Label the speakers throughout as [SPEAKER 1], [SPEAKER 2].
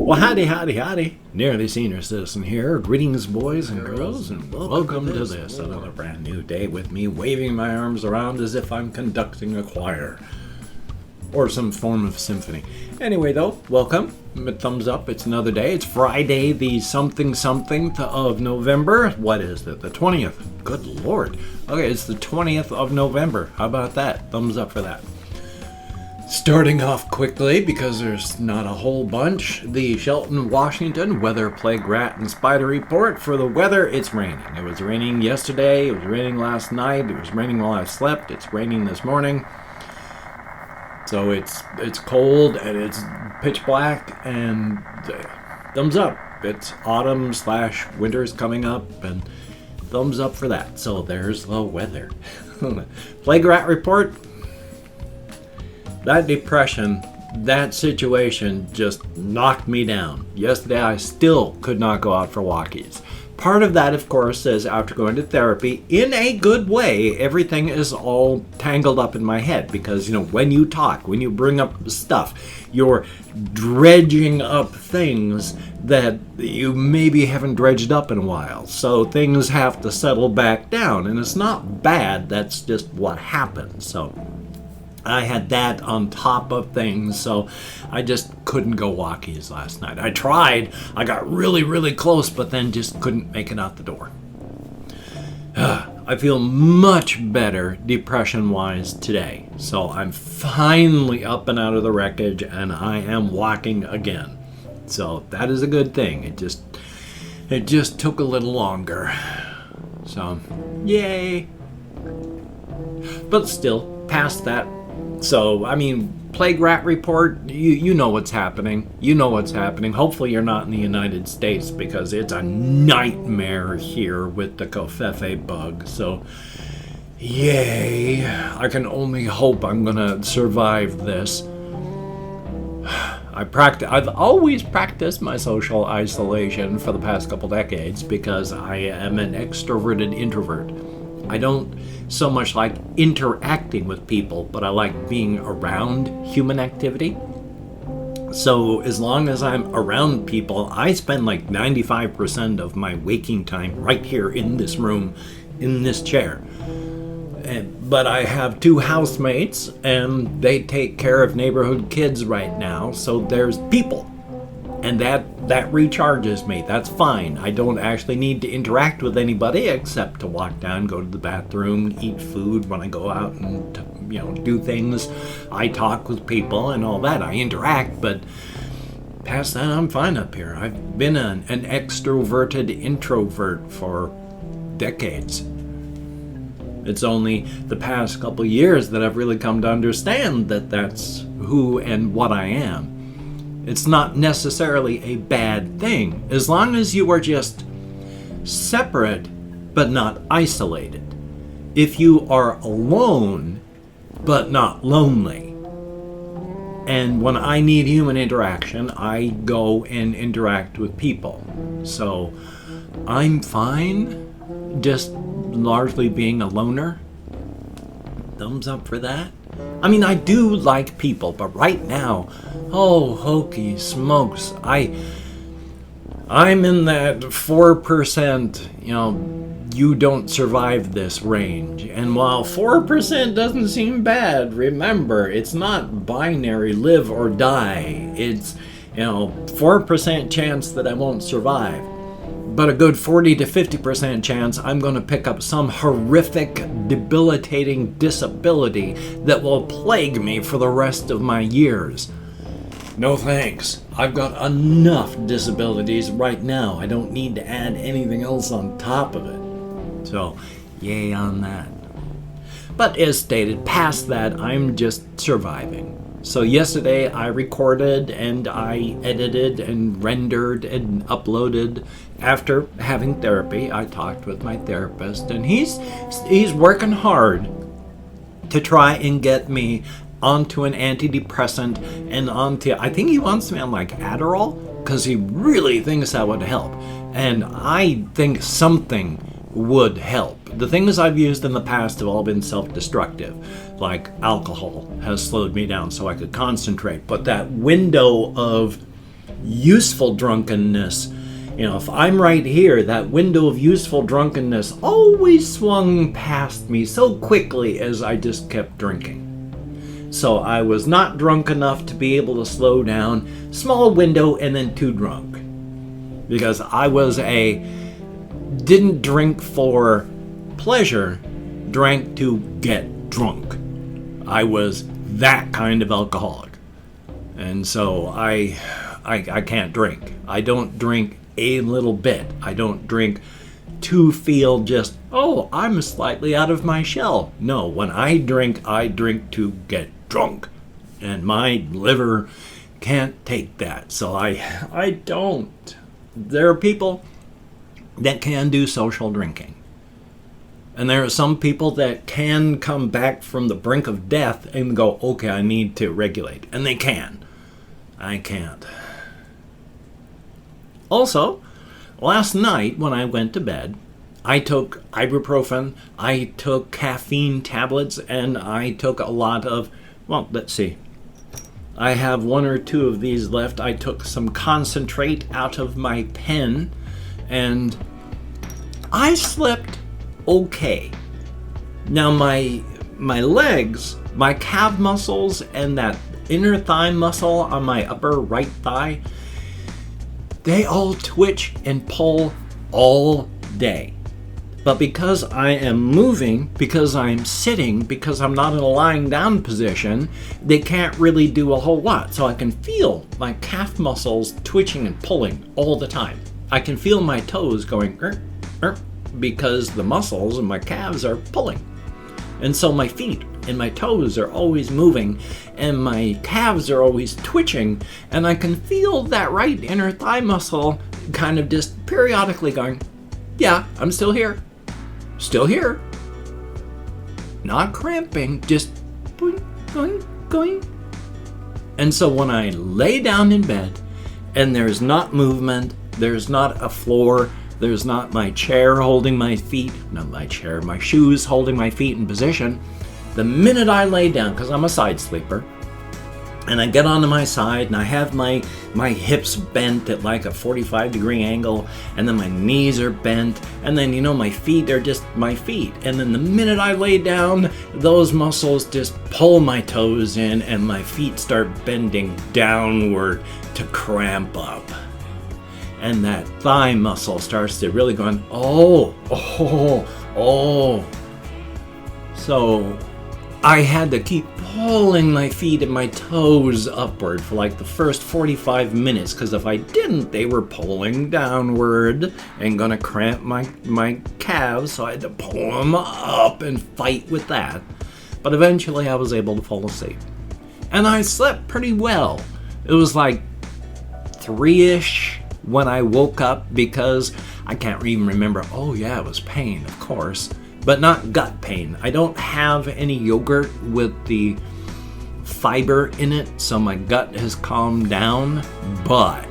[SPEAKER 1] Well, howdy. Nearly Senior Citizen here. Greetings, boys and girls, and welcome to this, another brand new day with me waving my arms around as if I'm conducting a choir. Or some form of symphony. Anyway, though, welcome. Thumbs up. It's another day. It's Friday, the something of November. What is it? The 20th. Good Lord. Okay, it's the 20th of November. How about that? Thumbs up for that. Starting off quickly, because there's not a whole bunch, the Shelton, Washington Weather, Plague, Rat, and Spider Report. For the weather, it's raining. It was raining yesterday, it was raining last night, it was raining while I slept, it's raining this morning. So it's cold, and it's pitch black, and thumbs up. It's autumn/winter's coming up, and thumbs up for that. So there's the weather. Plague Rat Report. That depression, that situation just knocked me down. Yesterday I still could not go out for walkies. Part of that, of course, is after going to therapy, in a good way, everything is all tangled up in my head. Because, when you talk, when you bring up stuff, you're dredging up things that you maybe haven't dredged up in a while. So things have to settle back down. And it's not bad, that's just what happens. So I had that on top of things, so I just couldn't go walkies last night. I tried, I got really close, but then just couldn't make it out the door. I feel much better depression-wise today, so I'm finally up and out of the wreckage, and I am walking again. So that is a good thing. It just took a little longer. So, yay! But still, past that. So, Plague Rat Report, you know what's happening. You know what's happening. Hopefully you're not in the United States because it's a nightmare here with the Covfefe bug. So, yay. I can only hope I'm going to survive this. I've always practiced my social isolation for the past couple decades because I am an extroverted introvert. I don't so much like interacting with people, but I like being around human activity. So as long as I'm around people, I spend like 95% of my waking time right here in this room, in this chair. But I have two housemates, and they take care of neighborhood kids right now, so there's people. And that recharges me. That's fine. I don't actually need to interact with anybody except to walk down, go to the bathroom, eat food when I go out and do things. I talk with people and all that. I interact, but past that, I'm fine up here. I've been an extroverted introvert for decades. It's only the past couple years that I've really come to understand that that's who and what I am. It's not necessarily a bad thing, as long as you are just separate, but not isolated. If you are alone, but not lonely. And when I need human interaction, I go and interact with people. So I'm fine, just largely being a loner. Thumbs up for that. I do like people, but right now, oh, hokey smokes, I'm in that 4%, you don't survive this range. And while 4% doesn't seem bad, remember, it's not binary live or die. It's, 4% chance that I won't survive. But a good 40 to 50% chance I'm going to pick up some horrific, debilitating disability that will plague me for the rest of my years. No thanks. I've got enough disabilities right now. I don't need to add anything else on top of it. So, yay on that. But as stated, past that, I'm just surviving. So yesterday I recorded and I edited and rendered and uploaded. After having therapy, I talked with my therapist, and he's working hard to try and get me onto an antidepressant and onto, I think he wants me on like Adderall, because he really thinks that would help. And I think something would help. The things I've used in the past have all been self-destructive, like alcohol has slowed me down so I could concentrate. But that window of useful drunkenness. If I'm right here, that window of useful drunkenness always swung past me so quickly as I just kept drinking. So I was not drunk enough to be able to slow down. Small window and then too drunk. Because I didn't drink for pleasure, drank to get drunk. I was that kind of alcoholic. And so I can't drink. I don't drink a little bit. I don't drink to feel just, I'm slightly out of my shell. No, when I drink to get drunk. And my liver can't take that. So I don't. There are people that can do social drinking. And there are some people that can come back from the brink of death and go, okay, I need to regulate. And they can. I can't. Also, last night when I went to bed, I took ibuprofen, I took caffeine tablets, and I took a lot of, let's see. I have one or two of these left. I took some concentrate out of my pen, and I slept okay. Now my legs, my calf muscles, and that inner thigh muscle on my upper right thigh, they all twitch and pull all day. But because I am moving, because I'm sitting, because I'm not in a lying down position, they can't really do a whole lot. So I can feel my calf muscles twitching and pulling all the time. I can feel my toes going, because the muscles in my calves are pulling. And so my feet and my toes are always moving, and my calves are always twitching, and I can feel that right inner thigh muscle kind of just periodically going, yeah, I'm still here. Still here. Not cramping, just going. And so when I lay down in bed, and there's not movement, there's not a floor, there's not my chair holding my feet, not my chair, my shoes holding my feet in position. The minute I lay down, because I'm a side sleeper, and I get onto my side and I have my hips bent at like a 45-degree angle, and then my knees are bent, and then my feet are just my feet. And then the minute I lay down, those muscles just pull my toes in and my feet start bending downward to cramp up. And that thigh muscle starts to really go, So I had to keep pulling my feet and my toes upward for like the first 45 minutes, because if I didn't, they were pulling downward and gonna cramp my calves, so I had to pull them up and fight with that. But eventually I was able to fall asleep. And I slept pretty well. It was like 3-ish when I woke up, because I can't even remember. Oh yeah, it was pain, of course, but not gut pain. I don't have any yogurt with the fiber in it, so my gut has calmed down. But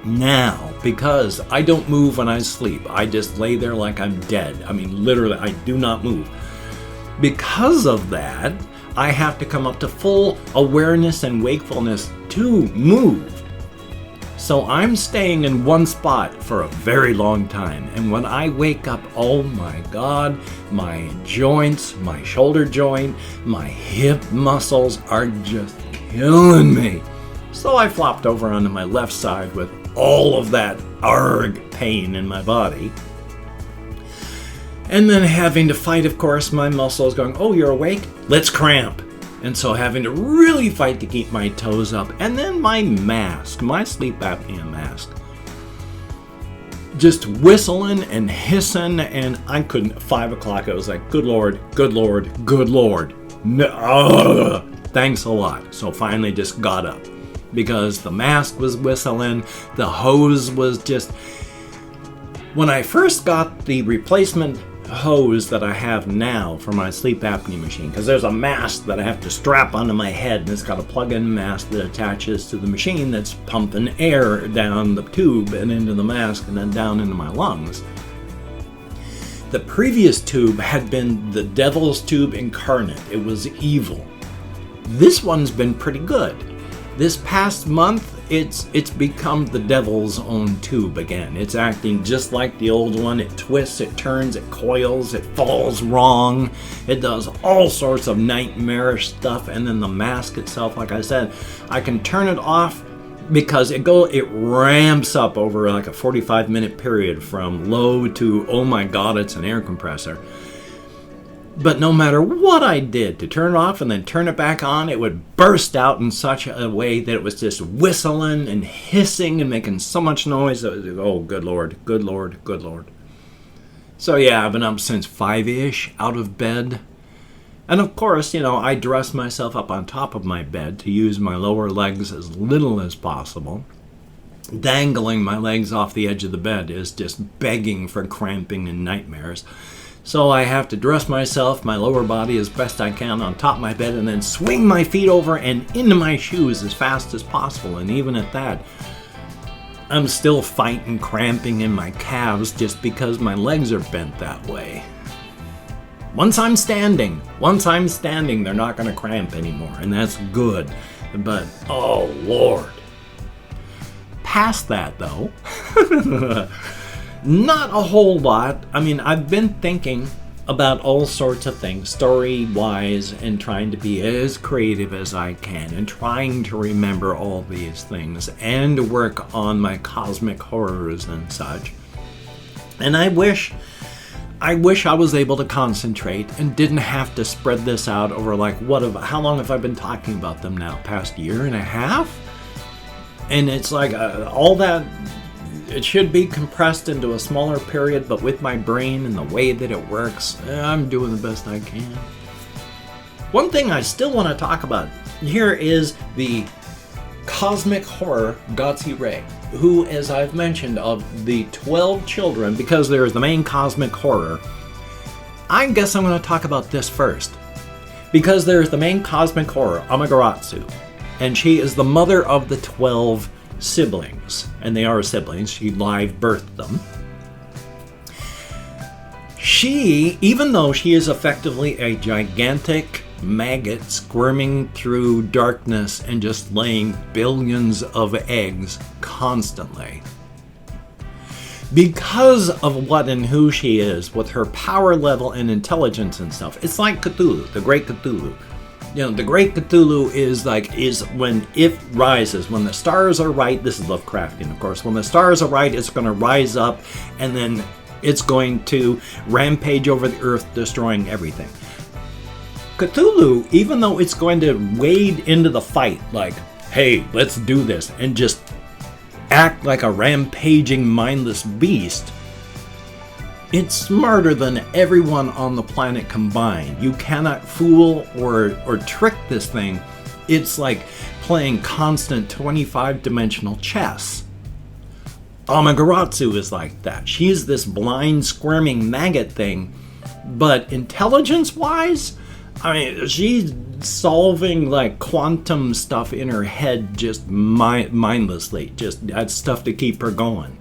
[SPEAKER 1] now, because I don't move when I sleep, I just lay there like I'm dead. I mean, literally, I do not move. Because of that, I have to come up to full awareness and wakefulness to move. So I'm staying in one spot for a very long time. And when I wake up, oh my God, my joints, my shoulder joint, my hip muscles are just killing me. So I flopped over onto my left side with all of that pain in my body. And then having to fight, of course, my muscles going, oh, you're awake? Let's cramp. And so having to really fight to keep my toes up. And then my mask, my sleep apnea mask, just whistling and hissing, and I couldn't. 5 o'clock, I was like, good Lord, good Lord, good Lord. No, thanks a lot. So finally just got up, because the mask was whistling, the hose was just... When I first got the replacement hose that I have now for my sleep apnea machine, because there's a mask that I have to strap onto my head, and it's got a plug-in mask that attaches to the machine that's pumping air down the tube and into the mask and then down into my lungs. The previous tube had been the devil's tube incarnate. It was evil. This one's been pretty good. This past month, it's become the devil's own tube again. It's acting just like the old one. It twists, it turns, it coils, it falls wrong. It does all sorts of nightmarish stuff. And then the mask itself, like I said, I can turn it off because it ramps up over like a 45-minute period from low to, oh my god, it's an air compressor. But no matter what I did to turn it off and then turn it back on, it would burst out in such a way that it was just whistling and hissing and making so much noise. Oh, good lord, good lord, good lord. So yeah, I've been up since 5-ish, out of bed. And of course, I dress myself up on top of my bed to use my lower legs as little as possible. Dangling my legs off the edge of the bed is just begging for cramping and nightmares. So I have to dress myself, my lower body, as best I can on top of my bed and then swing my feet over and into my shoes as fast as possible. And even at that, I'm still fighting cramping in my calves just because my legs are bent that way. Once I'm standing, they're not going to cramp anymore, and that's good. But, oh Lord. Past that, though, not a whole lot. I mean, I've been thinking about all sorts of things, story-wise, and trying to be as creative as I can, and trying to remember all these things, and work on my cosmic horrors and such. And I wish I was able to concentrate and didn't have to spread this out over how long have I been talking about them now? Past year and a half? And it's like all that, it should be compressed into a smaller period, but with my brain and the way that it works, I'm doing the best I can. One thing I still want to talk about here is the cosmic horror Gotzi Ray, who, as I've mentioned, of the 12 children, because there is the main cosmic horror, I guess I'm going to talk about this first. Because there is the main cosmic horror, Amaterasu, and she is the mother of the 12 siblings, and they are siblings. She live birthed them. She, even though she is effectively a gigantic maggot squirming through darkness and just laying billions of eggs constantly, because of what and who she is, with her power level and intelligence and stuff, it's like Cthulhu, the Great Cthulhu. The Great Cthulhu is when it rises, when the stars are right. This is Lovecraftian, of course. When the stars are right, it's going to rise up, and then it's going to rampage over the earth, destroying everything. Cthulhu, even though it's going to wade into the fight, like, hey, let's do this, and just act like a rampaging, mindless beast, it's smarter than everyone on the planet combined. You cannot fool or trick this thing. It's like playing constant 25-dimensional chess. Amaterasu is like that. She's this blind, squirming maggot thing, but intelligence-wise, I mean, she's solving like quantum stuff in her head just mindlessly. Just that's stuff to keep her going.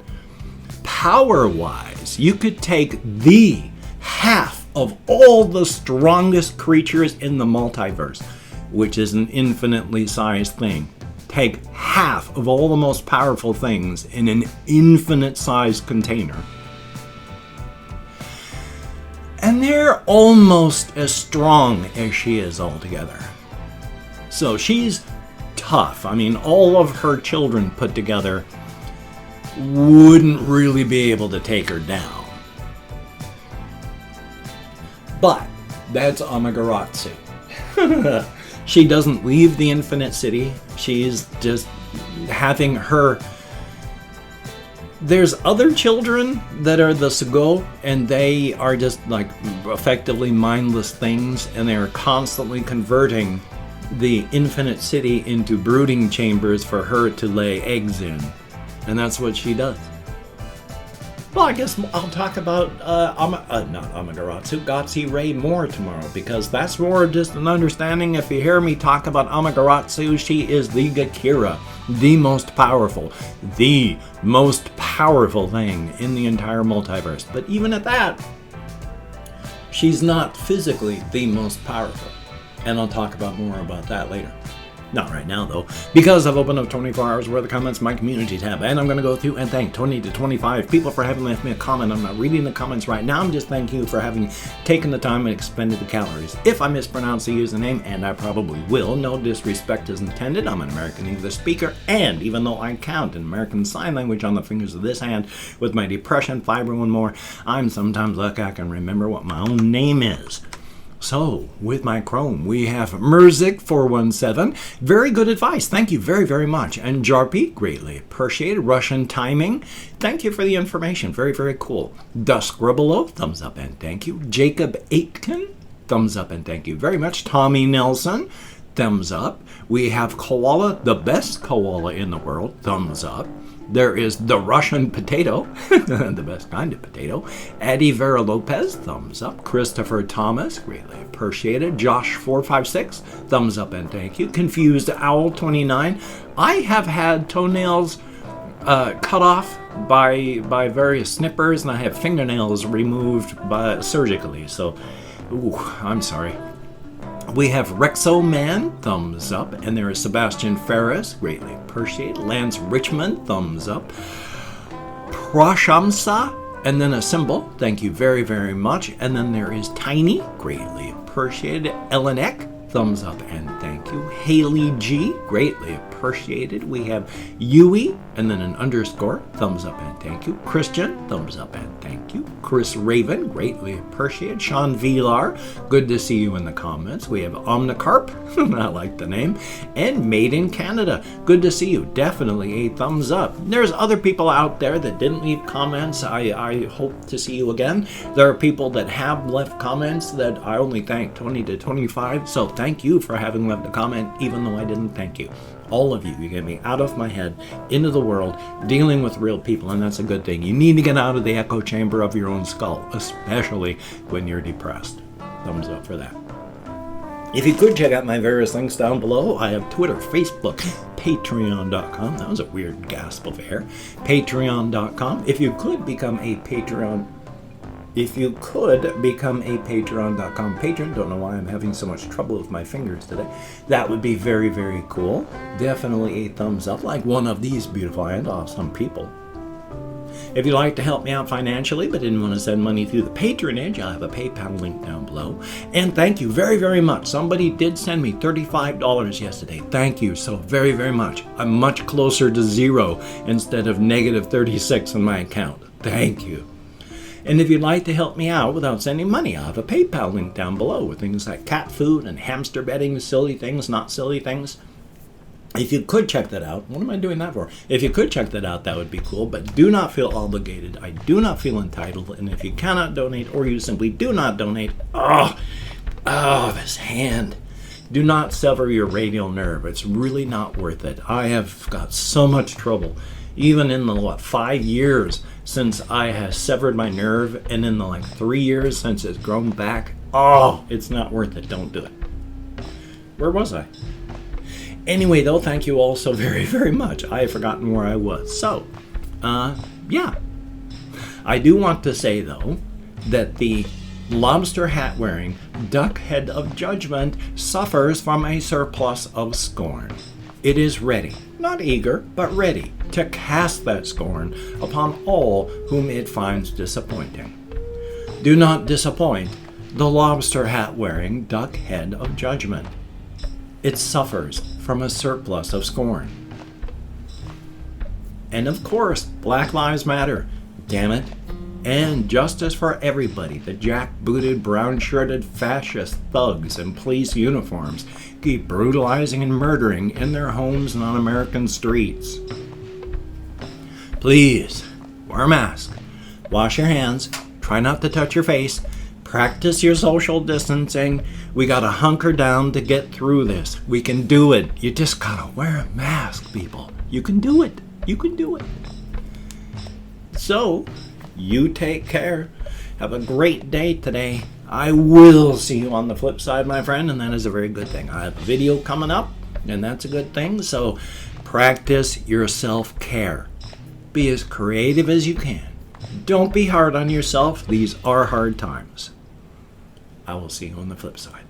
[SPEAKER 1] Power-wise, you could take the half of all the strongest creatures in the multiverse, which is an infinitely sized thing. Take half of all the most powerful things in an infinite-sized container, and they're almost as strong as she is altogether. So she's tough. I mean, all of her children put together wouldn't really be able to take her down. But that's Amaterasu. She doesn't leave the Infinite City. She's just having her... There's other children that are the Sugu, and they are just like effectively mindless things, and they are constantly converting the Infinite City into brooding chambers for her to lay eggs in. And that's what she does. Well, I guess I'll talk about not Amaterasu, Gotzi Ray more tomorrow, because that's more just an understanding. If you hear me talk about Amaterasu, she is the Gakira, the most powerful thing in the entire multiverse. But even at that, she's not physically the most powerful. And I'll talk about more about that later. Not right now, though, because I've opened up 24 hours worth of comments in my community tab, and I'm going to go through and thank 20 to 25 people for having left me a comment. I'm not reading the comments right now. I'm just thanking you for having taken the time and expended the calories. If I mispronounce the username, and I probably will, no disrespect is intended. I'm an American English speaker, and even though I count in American Sign Language on the fingers of this hand with my depression, fibro, and more, I'm sometimes lucky I can remember what my own name is. So, with my Chrome, we have Merzik417. Very good advice. Thank you very, very much. And Jarpy, greatly appreciated. Russian Timing, thank you for the information. Very, very cool. Duskribolo, thumbs up and thank you. Jacob Aitken, thumbs up and thank you very much. Tommy Nelson, thumbs up. We have Koala, the best koala in the world, thumbs up. There is the Russian Potato, the best kind of potato. Eddie Vera Lopez, thumbs up. Christopher Thomas, greatly appreciated. Josh456, thumbs up and thank you. Confused Owl 29. I have had toenails cut off by various snippers, and I have fingernails removed surgically. So, I'm sorry. We have Rexo Man, thumbs up, and there is Sebastian Ferris, greatly appreciated. Lance Richmond, thumbs up. Prashamsa, and then a symbol, thank you very, very much. And then there is Tiny, greatly appreciated. Elenek, thumbs up and thank you. Haley G, greatly appreciated. We have Yui, and then an underscore, thumbs up and thank you. Christian, thumbs up and thank you. Chris Raven, greatly appreciated. Sean Vilar, good to see you in the comments. We have Omnicarp, I like the name. And Made in Canada, good to see you. Definitely a thumbs up. There's other people out there that didn't leave comments. I hope to see you again. There are people that have left comments that I only thank 20 to 25. So thank you for having left a comment, even though I didn't thank you. All of you get me out of my head, into the world, dealing with real people, and that's a good thing. You need to get out of the echo chamber of your own skull, especially when you're depressed. Thumbs up for that. If you could check out my various links down below, I have Twitter, Facebook, Patreon.com. That was a weird gasp of air. Patreon.com. If you could become a Patreon Patreon.com patron, don't know why I'm having so much trouble with my fingers today, that would be very, very cool. Definitely a thumbs up, like one of these beautiful and awesome people. If you'd like to help me out financially but didn't want to send money through the patronage, I have a PayPal link down below. And thank you very, very much. Somebody did send me $35 yesterday. Thank you so very, very much. I'm much closer to zero instead of negative 36 in my account. Thank you. And if you'd like to help me out without sending money, I have a PayPal link down below with things like cat food and hamster bedding, silly things, not silly things. If you could check that out, what am I doing that for? If you could check that out, that would be cool, but do not feel obligated. I do not feel entitled, and if you cannot donate or you simply do not donate, this hand. Do not sever your radial nerve. It's really not worth it. I have got so much trouble, even in the 5 years since I have severed my nerve, and in the 3 years since it's grown back. It's not worth it. Don't do it. Where was I? Anyway, though, thank you all so very, very much. I have forgotten where I was. So, yeah. I do want to say, though, that the lobster hat wearing duck head of judgment suffers from a surplus of scorn. It is ready, not eager, but ready to cast that scorn upon all whom it finds disappointing. Do not disappoint the lobster hat wearing duck head of judgment. It suffers from a surplus of scorn. And of course, Black Lives Matter, damn it. And justice for everybody. The jack-booted, brown-shirted fascist thugs in police uniforms keep brutalizing and murdering in their homes and on American streets. Please, wear a mask. Wash your hands. Try not to touch your face. Practice your social distancing. We gotta hunker down to get through this. We can do it. You just gotta wear a mask, people. You can do it. You can do it. So, you take care. Have a great day today. I will see you on the flip side, my friend, and that is a very good thing. I have a video coming up, and that's a good thing. So practice your self-care. Be as creative as you can. Don't be hard on yourself. These are hard times. I will see you on the flip side.